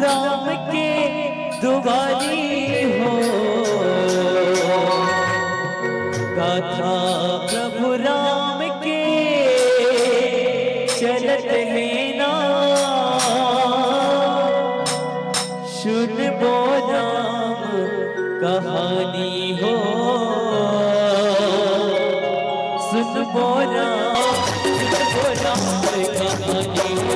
राम के दुआरी हो, गाथा प्रभु राम के चलत है ना, सुन बो राम कहानी हो, सुन बो राम कहानी हो,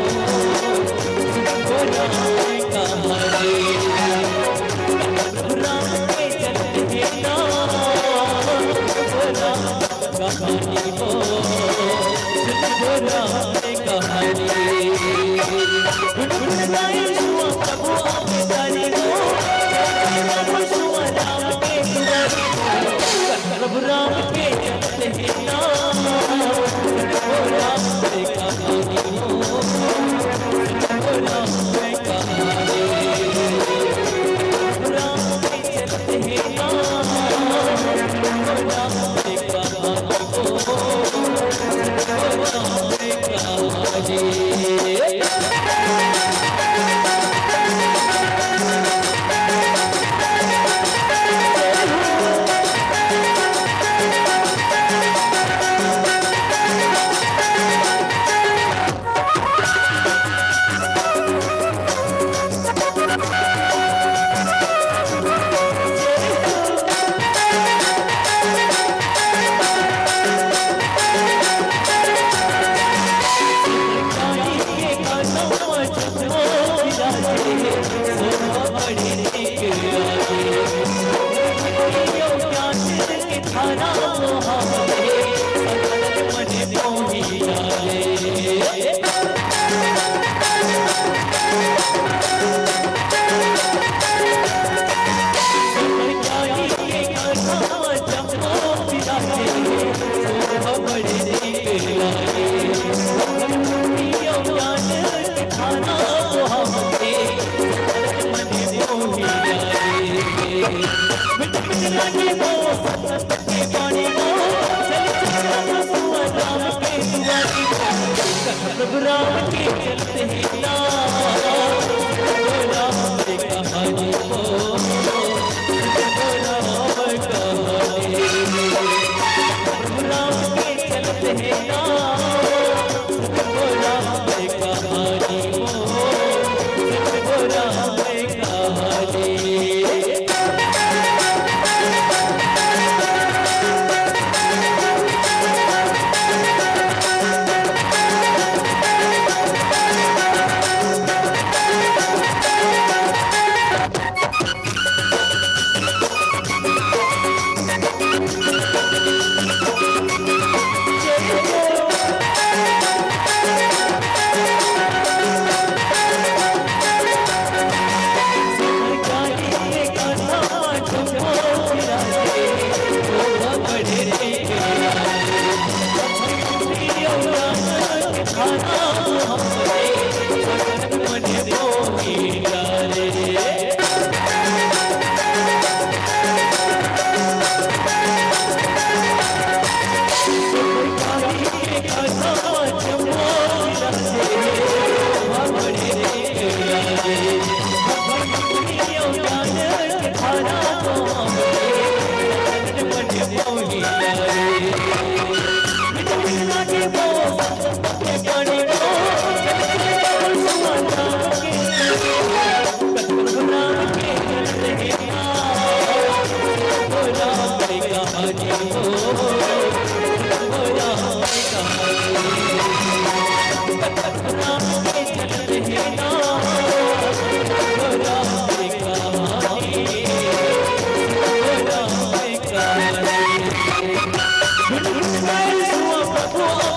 कहानी हो कहानी प्रभु आपकी हो, प्रभु राम के चलते हैं नाम, राम से कहानी हो, राम से कहानी, राम के चलते हैं नाम, राम से कहानी हो, राम से कहानी। प्रभु राम के चलते हैं नाम, राम से कहानी हो, राम कहानी, प्रभु राम के चलते हैं नाम, राम से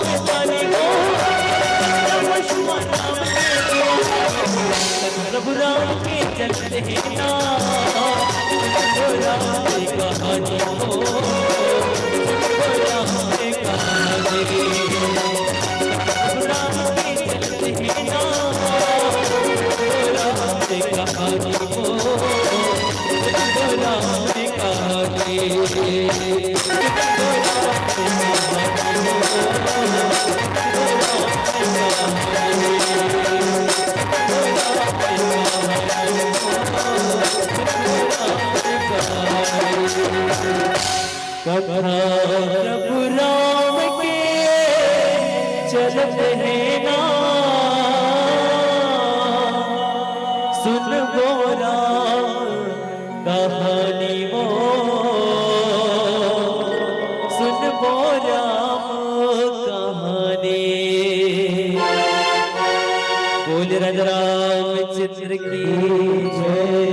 कहानी हो, राम से कहानी। प्रभु राम के चलते हैं नाम, राम से कहानी हो, राम से कहानी, प्रभु राम के चलते हैं नाम, राम से कहानी हो, राम से कहानी, राम से कहानी। चलते हैं ना सुन बोरा कहानी वो सुन बोरा कहानी बोल राजा रामचंद्र की जय।